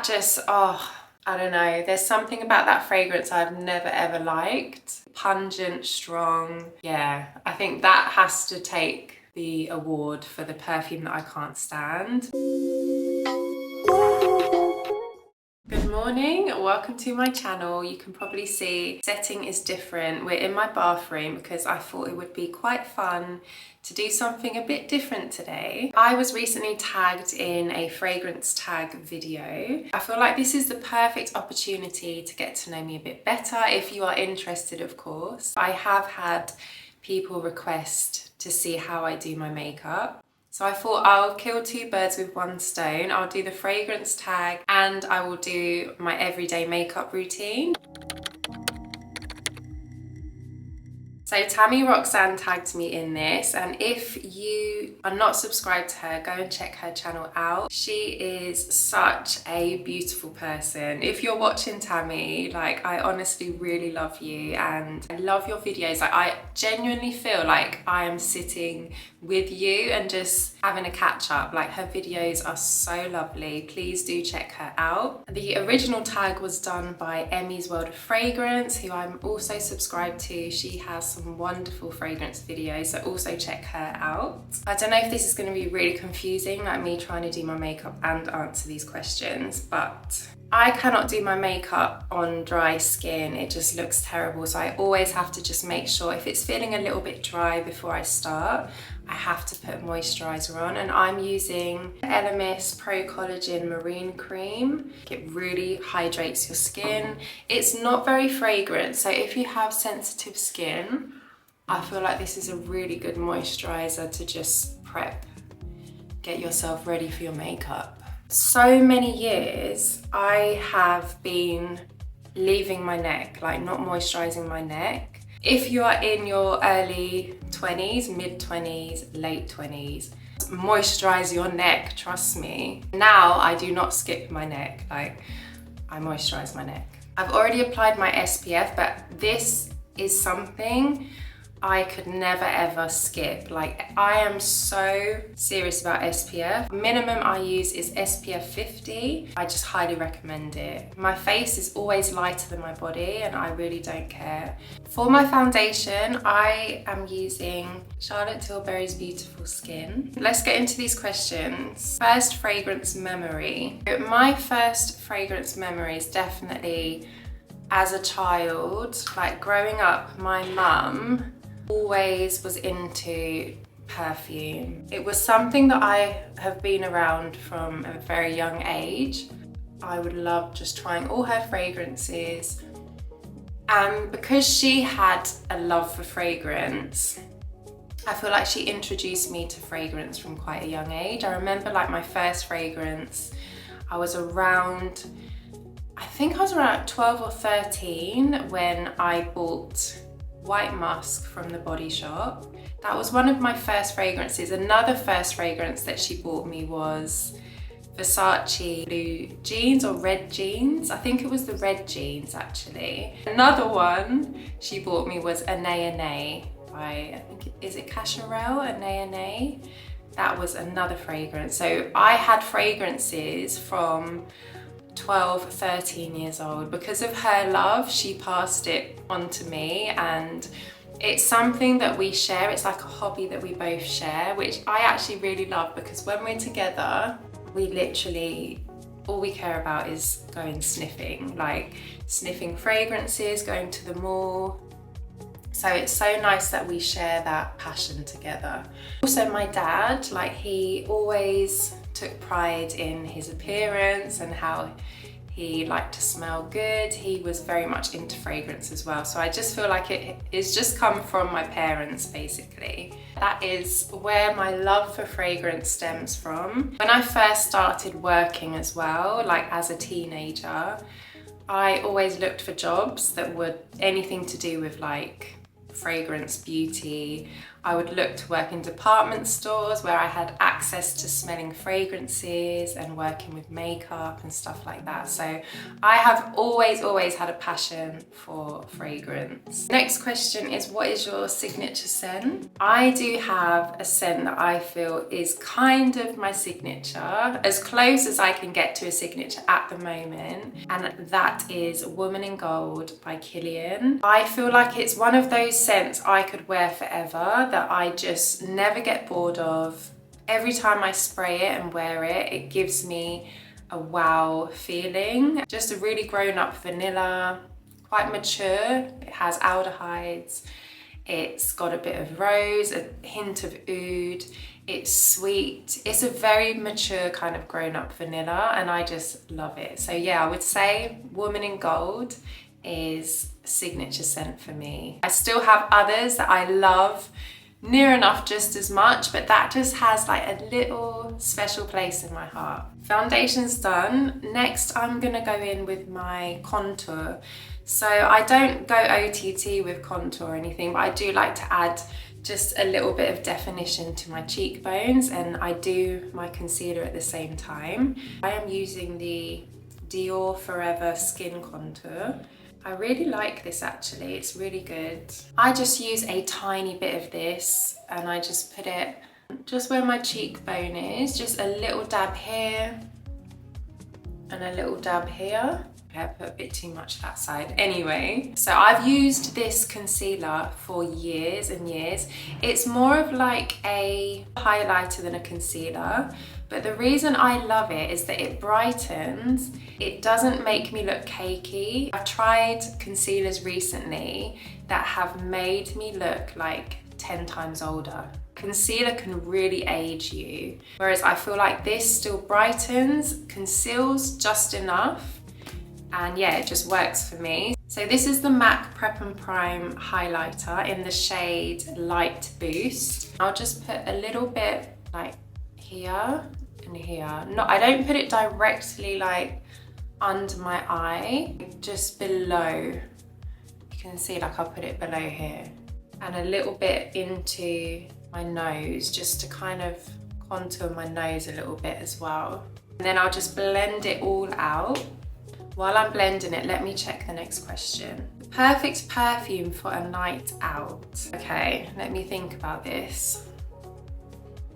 that just, oh, I don't know. There's something about that fragrance I've never ever liked. Pungent, strong. Yeah, I think that has to take the award for the perfume that I can't stand. Good morning, welcome to my channel. You can probably see setting is different. We're in my bathroom because I thought it would be quite fun to do something a bit different today. I was recently tagged in a fragrance tag video. I feel like this is the perfect opportunity to get to know me a bit better, if you are interested, of course. I have had people request to see how I do my makeup. So I thought I'll kill two birds with one stone. I'll do the fragrance tag and I will do my everyday makeup routine. So Tammy Roxanne tagged me in this, and if you are not subscribed to her, go and check her channel out. She is such a beautiful person. If you're watching Tammy, like, I honestly really love you and I love your videos. Like, I genuinely feel like I am sitting with you and just having a catch up. Like, her videos are so lovely. Please do check her out. The original tag was done by Emmy's World of Fragrance, who I'm also subscribed to. She has some wonderful fragrance videos, so also check her out. I don't know if this is going to be really confusing, like me trying to do my makeup and answer these questions, but I cannot do my makeup on dry skin. It just looks terrible, so I always have to just make sure if it's feeling a little bit dry before I start, I have to put moisturizer on, and I'm using Elemis Pro Collagen Marine Cream. It really hydrates your skin. It's not very fragrant, so if you have sensitive skin, I feel like this is a really good moisturizer to just prep, get yourself ready for your makeup. So many years I have been leaving my neck, like not moisturizing my neck. If you are in your early 20s, mid 20s, late 20s, moisturize your neck, trust me. Now I do not skip my neck, like I moisturize my neck. I've already applied my SPF, but this is something I could never ever skip. Like, I am so serious about SPF. Minimum I use is SPF 50. I just highly recommend it. My face is always lighter than my body and I really don't care. For my foundation, I am using Charlotte Tilbury's Beautiful Skin. Let's get into these questions. First fragrance memory. My first fragrance memory is definitely as a child. Like, growing up, my mum always was into perfume. It was something that I have been around from a very young age. I would love just trying all her fragrances. And because she had a love for fragrance, I feel like she introduced me to fragrance from quite a young age. I remember, like, my first fragrance, I was around, I think I was around 12 or 13 when I bought White Musk from the Body Shop. That was one of my first fragrances. Another first fragrance that she bought me was Versace blue jeans or red jeans. I think it was the red jeans, actually. Another one she bought me was Ane by, I think, is it Cacharel, Ane? That was another fragrance. So I had fragrances from 12, 13 years old. Because of her love, she passed it on to me, and it's something that we share. It's like a hobby that we both share, which I actually really love, because when we're together, we literally, all we care about is going sniffing, like sniffing fragrances, going to the mall. So it's so nice that we share that passion together. Also, my dad, like, he always took pride in his appearance and how he liked to smell good. He was very much into fragrance as well. So I just feel like it's just come from my parents, basically. That is where my love for fragrance stems from. When I first started working as well, like as a teenager, I always looked for jobs that were anything to do with like fragrance, beauty. I would look to work in department stores where I had access to smelling fragrances and working with makeup and stuff like that. So I have always had a passion for fragrance. Next question is, what is your signature scent? I do have a scent that I feel is kind of my signature, as close as I can get to a signature at the moment, and that is Woman in Gold by Kilian. I feel like it's one of those scents I could wear forever, that I just never get bored of. Every time I spray it and wear it, it gives me a wow feeling. Just a really grown up vanilla, quite mature. It has aldehydes. It's got a bit of rose, a hint of oud. It's sweet. It's a very mature kind of grown up vanilla, and I just love it. So yeah, I would say Woman in Gold is a signature scent for me. I still have others that I love near enough just as much, but that just has like a little special place in my heart. Foundation's done. Next, I'm gonna go in with my contour. So I don't go OTT with contour or anything, but I do like to add just a little bit of definition to my cheekbones, and I do my concealer at the same time. I am using the Dior Forever Skin Contour. I really like this actually, it's really good. I just use a tiny bit of this and I just put it just where my cheekbone is, just a little dab here and a little dab here. I put a bit too much that side. Anyway, so I've used this concealer for years and years. It's more of like a highlighter than a concealer, but the reason I love it is that it brightens. It doesn't make me look cakey. I've tried concealers recently that have made me look like 10 times older. Concealer can really age you, whereas I feel like this still brightens, conceals just enough, and yeah, it just works for me. So this is the MAC Prep and Prime highlighter in the shade Light Boost. I'll just put a little bit like here and here. No, I don't put it directly like under my eye, just below. You can see like I'll put it below here. And a little bit into my nose, just to kind of contour my nose a little bit as well. And then I'll just blend it all out. While I'm blending it, let me check the next question. The perfect perfume for a night out. Okay, let me think about this.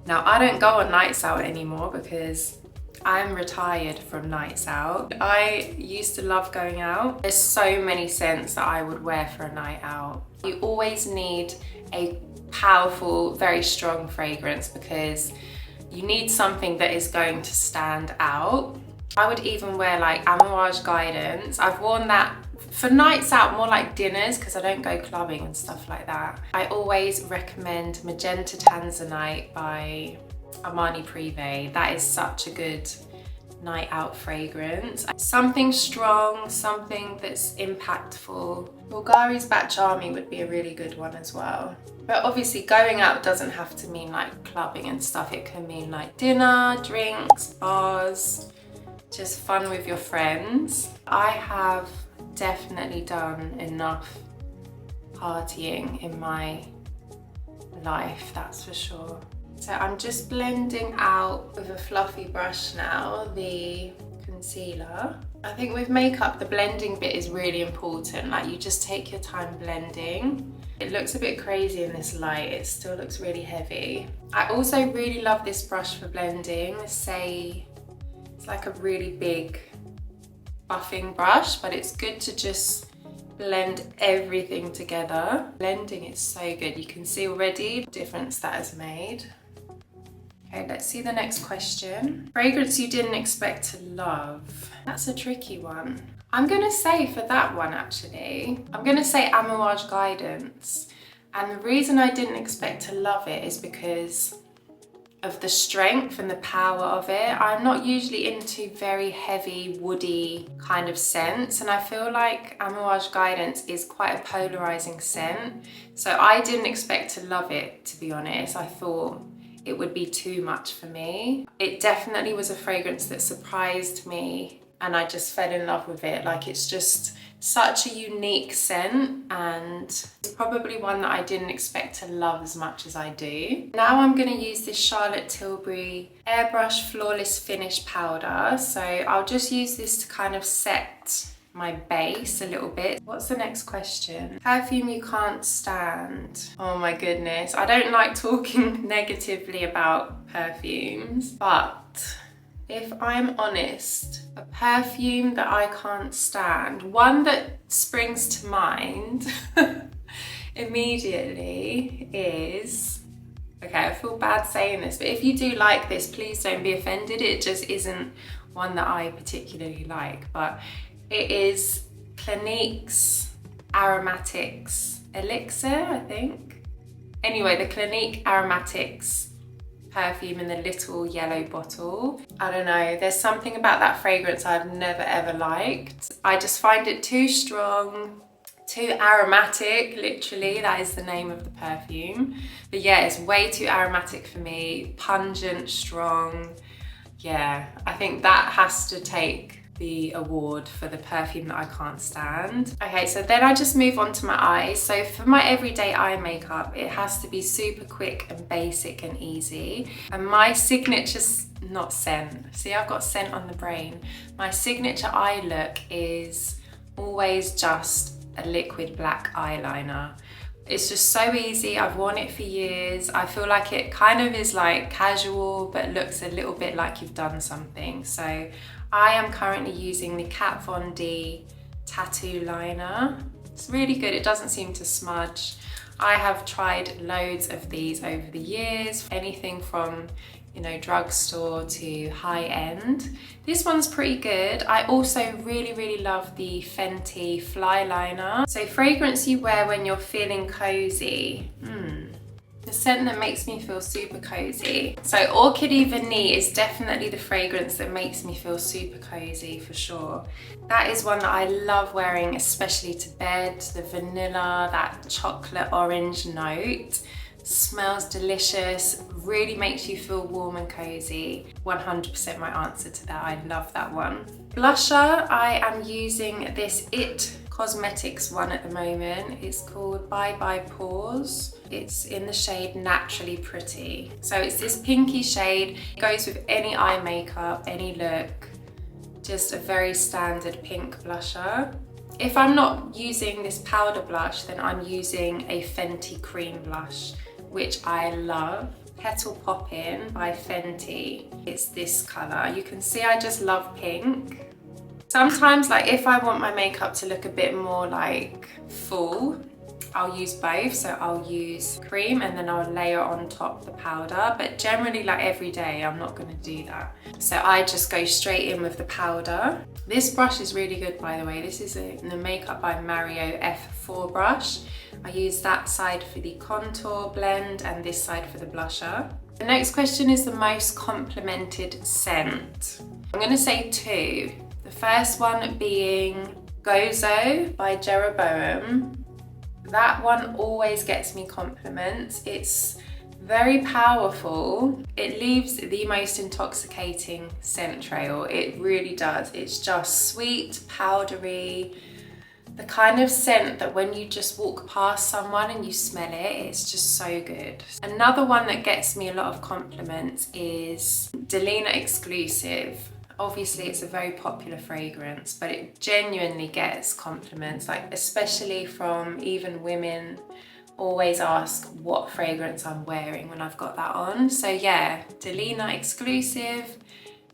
Now, I don't go on nights out anymore because I'm retired from nights out. I used to love going out. There's so many scents that I would wear for a night out. You always need a powerful, very strong fragrance because you need something that is going to stand out. I would even wear like Amouage Guidance. I've worn that for nights out, more like dinners, because I don't go clubbing and stuff like that. I always recommend Magenta Tanzanite by Armani Privé. That is such a good night out fragrance. Something strong, something that's impactful. Bulgari's Batch Army would be a really good one as well. But obviously going out doesn't have to mean like clubbing and stuff. It can mean like dinner, drinks, bars, just fun with your friends. I have definitely done enough partying in my life, that's for sure. So I'm just blending out with a fluffy brush now the concealer. I think with makeup, the blending bit is really important. Like you just take your time blending. It looks a bit crazy in this light. It still looks really heavy. I also really love this brush for blending. It's like a really big buffing brush, but it's good to just blend everything together. Blending is so good. You can see already the difference that has made. Okay, let's see the next question. Fragrance you didn't expect to love. That's a tricky one. I'm gonna say for that one actually, I'm gonna say Amouage Guidance. And the reason I didn't expect to love it is because of the strength and the power of it. I'm not usually into very heavy, woody kind of scents, and I feel like Amouage Guidance is quite a polarizing scent. So I didn't expect to love it, to be honest. I thought it would be too much for me. It definitely was a fragrance that surprised me and I just fell in love with it. Like, it's just such a unique scent, and it's probably one that I didn't expect to love as much as I do. Now I'm going to use this Charlotte Tilbury Airbrush Flawless Finish Powder. So I'll just use this to kind of set my base a little bit. What's the next question? Perfume you can't stand. Oh my goodness. I don't like talking negatively about perfumes, but if I'm honest, a perfume that I can't stand, one that springs to mind immediately is, okay, I feel bad saying this, but if you do like this, please don't be offended. It just isn't one that I particularly like, but it is Clinique's Aromatics Elixir, I think. Anyway, the Clinique Aromatics perfume in the little yellow bottle. I don't know, there's something about that fragrance I've never ever liked. I just find it too strong, too aromatic, literally, that is the name of the perfume. But yeah, it's way too aromatic for me, pungent, strong. Yeah, I think that has to take the award for the perfume that I can't stand. Okay, so then I just move on to my eyes. So for my everyday eye makeup, it has to be super quick and basic and easy. And my signature, not scent, see, I've got scent on the brain. My signature eye look is always just a liquid black eyeliner. It's just so easy. I've worn it for years. I feel like it kind of is like casual, but looks a little bit like you've done something. So I am currently using the Kat Von D Tattoo Liner. It's really good. It doesn't seem to smudge. I have tried loads of these over the years, anything from, you know, drugstore to high end. This one's pretty good. I also really love the Fenty Fly Liner. So fragrance you wear when you're feeling cozy. The scent that makes me feel super cozy. So Orchidée Vanille is definitely the fragrance that makes me feel super cozy for sure. That is one that I love wearing, especially to bed. The vanilla, that chocolate orange note. Smells delicious, really makes you feel warm and cozy. 100% my answer to that. I love that one. Blusher, I am using this IT Cosmetics one at the moment. It's called Bye Bye Pores. It's in the shade Naturally Pretty. So it's this pinky shade. It goes with any eye makeup, any look. Just a very standard pink blusher. If I'm not using this powder blush, then I'm using a Fenty cream blush, which I love. Petal Poppin' by Fenty. It's this color. You can see I just love pink. Sometimes, like, if I want my makeup to look a bit more like full, I'll use both. So I'll use cream and then I'll layer on top the powder. But generally, like every day, I'm not gonna do that. So I just go straight in with the powder. This brush is really good, by the way. This is the Makeup by Mario F4 brush. I use that side for the contour blend and this side for the blusher. The next question is the most complimented scent. I'm gonna say two. The first one being Gozo by GRWM. That one always gets me compliments. It's very powerful. It leaves the most intoxicating scent trail. It really does. It's just sweet, powdery, the kind of scent that when you just walk past someone and you smell it, it's just so good. Another one that gets me a lot of compliments is Delina Exclusive. Obviously it's a very popular fragrance, but it genuinely gets compliments, like especially from even women always ask what fragrance I'm wearing when I've got that on. So yeah, Delina Exclusive,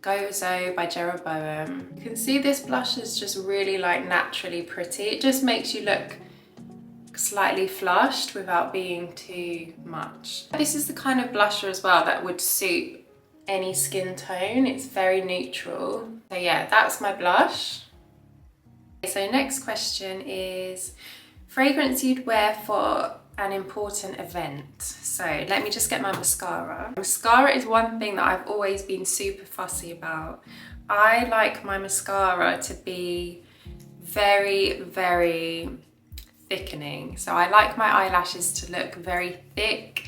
Gozo by GRWM. You can see this blush is just really like naturally pretty. It just makes you look slightly flushed without being too much. This is the kind of blusher as well that would suit any skin tone. It's very neutral. So yeah, that's my blush. So next question is fragrance you'd wear for an important event. So let me just get my mascara. Mascara is one thing that I've always been super fussy about. I like my mascara to be very thickening. So I like my eyelashes to look very thick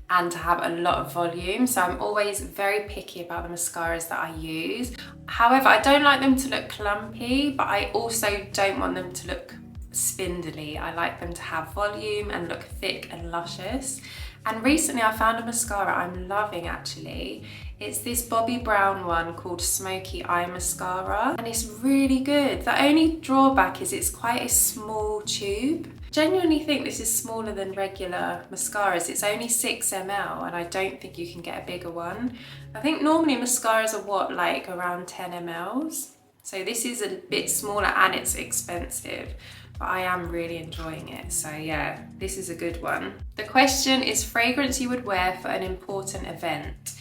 and to have a lot of volume. So I'm always very picky about the mascaras that I use. However, I don't like them to look clumpy, but I also don't want them to look spindly. I like them to have volume and look thick and luscious. And recently I found a mascara I'm loving actually. It's this Bobbi brown one called Smokey Eye Mascara, and it's really good. The only drawback is it's quite a small tube. Genuinely think this is smaller than regular mascaras. It's only 6 ml and I don't think you can get a bigger one. I think normally mascaras are what, like around 10 mls? So this is a bit smaller and it's expensive, but I am really enjoying it. So yeah, this is a good one. The question is fragrance you would wear for an important event.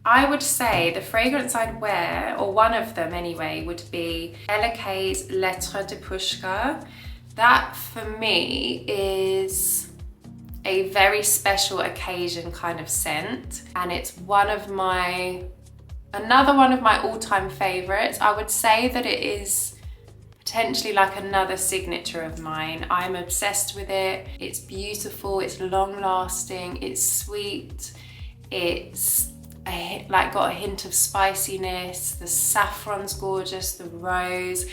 I would say the fragrance I'd wear, or one of them anyway, would be Elemis Lettres de Pushka. That for me is a very special occasion kind of scent, and it's another one of my all-time favorites. I would say that it is potentially like another signature of mine. I'm obsessed with it. It's beautiful, it's long-lasting, it's sweet, it's got a hint of spiciness, the saffron's gorgeous, the rose.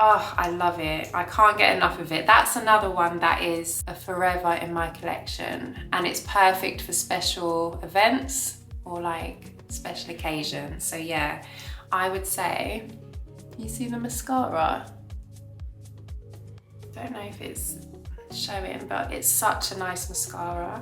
Oh, I love it. I can't get enough of it. That's another one that is a forever in my collection, and it's perfect for special events or like special occasions. So yeah, I would say, you see the mascara? Don't know if it's showing, but it's such a nice mascara.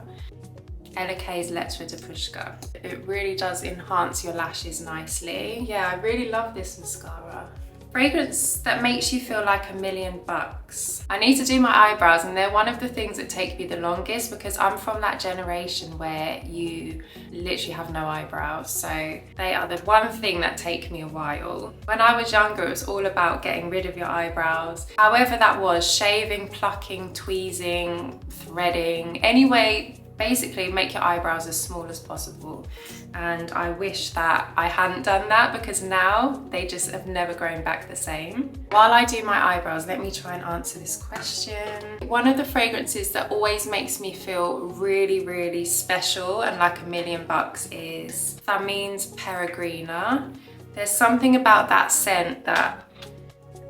Elemis Lettres de Pushka. It really does enhance your lashes nicely. Yeah, I really love this mascara. Fragrance that makes you feel like $1,000,000. I need to do my eyebrows, and they're one of the things that take me the longest because I'm from that generation where you literally have no eyebrows. So they are the one thing that take me a while. When I was younger, it was all about getting rid of your eyebrows. However that was, shaving, plucking, tweezing, threading, anyway, basically make your eyebrows as small as possible. And I wish that I hadn't done that because now they just have never grown back the same. While I do my eyebrows, let me try and answer this question. One of the fragrances that always makes me feel really, really special and like $1,000,000 is Thamin's Peregrina. There's something about that scent that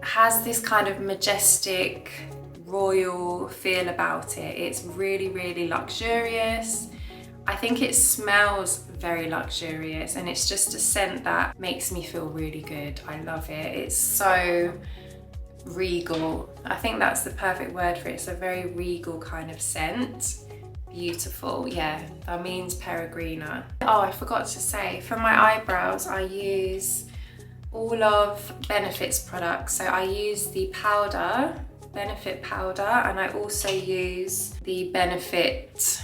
has this kind of majestic, royal feel about it. It's really, really luxurious. I think it smells very luxurious, and it's just a scent that makes me feel really good. I love it. It's so regal. I think that's the perfect word for it. It's a very regal kind of scent. Beautiful, yeah. Thamin's Peregrina. Oh, I forgot to say, for my eyebrows, I use all of Benefit's products. So I use the powder, Benefit powder, and I also use the Benefit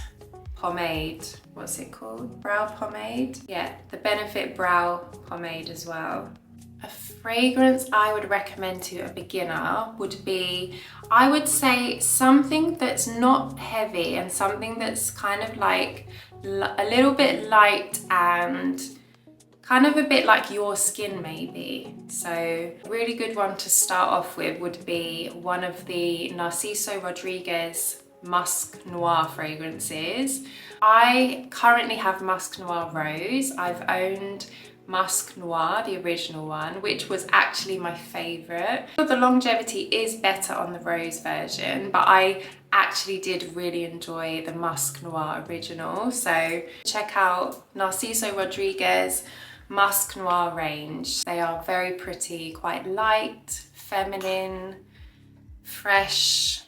pomade. What's it called? Brow pomade? Yeah, the Benefit brow pomade as well. A fragrance I would recommend to a beginner would be, I would say, something that's not heavy and something that's kind of like a little bit light and kind of a bit like your skin maybe. So a really good one to start off with would be one of the Narciso Rodriguez Musk Noir fragrances. I currently have Musk Noir Rose. I've owned Musk Noir, the original one, which was actually my favorite. The longevity is better on the rose version, but I actually did really enjoy the Musk Noir original. So check out Narciso Rodriguez Musk Noir range. They are very pretty, quite light, feminine, fresh.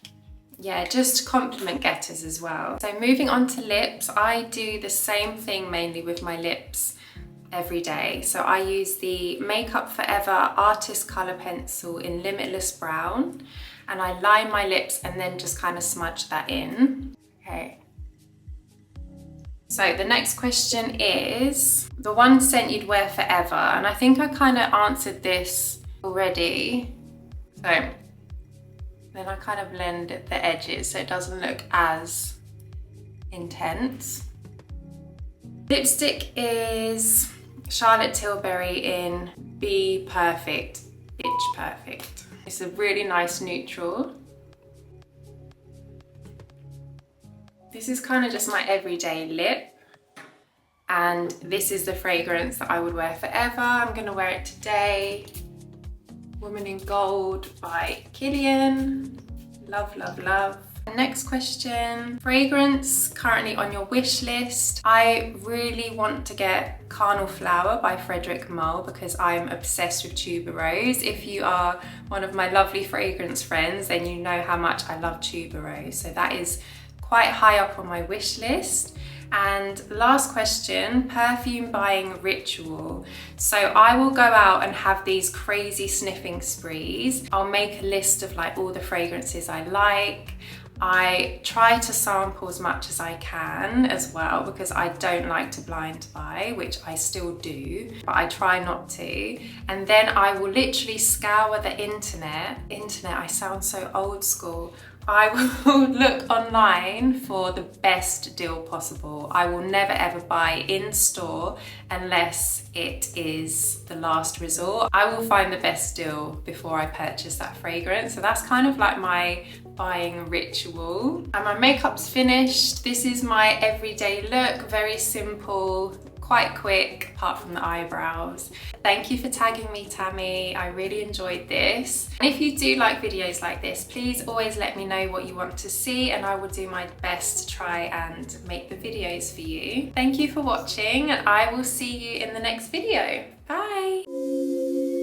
Yeah, just compliment getters as well. So moving on to lips, I do the same thing mainly with my lips every day. So I use the Makeup Forever Artist Colour Pencil in Limitless Brown, and I line my lips and then just kind of smudge that in. Okay. So the next question is the one scent you'd wear forever, and I think I kind of answered this already. So then I kind of blend the edges so it doesn't look as intense. Lipstick is Charlotte Tilbury in Be Perfect, Bitch Perfect. It's a really nice neutral. This is kind of just my everyday lip. And this is the fragrance that I would wear forever. I'm gonna wear it today. Woman in Gold by Kilian. Love, love, love. Next question, fragrance currently on your wish list. I really want to get Carnal Flower by Frederic Malle because I'm obsessed with tuberose. If you are one of my lovely fragrance friends, then you know how much I love tuberose. So that is quite high up on my wish list. And last question, perfume buying ritual. So I will go out and have these crazy sniffing sprees. I'll make a list of like all the fragrances I like. I try to sample as much as I can as well because I don't like to blind buy, which I still do, but I try not to. And then I will literally scour the internet. I sound so old school. I will look online for the best deal possible. I will never ever buy in store unless it is the last resort. I will find the best deal before I purchase that fragrance. So that's kind of like my buying ritual. And my makeup's finished. This is my everyday look, very simple, quite quick, apart from the eyebrows. Thank you for tagging me, Tammy. I really enjoyed this. And if you do like videos like this, please always let me know what you want to see and I will do my best to try and make the videos for you. Thank you for watching and I will see you in the next video. Bye.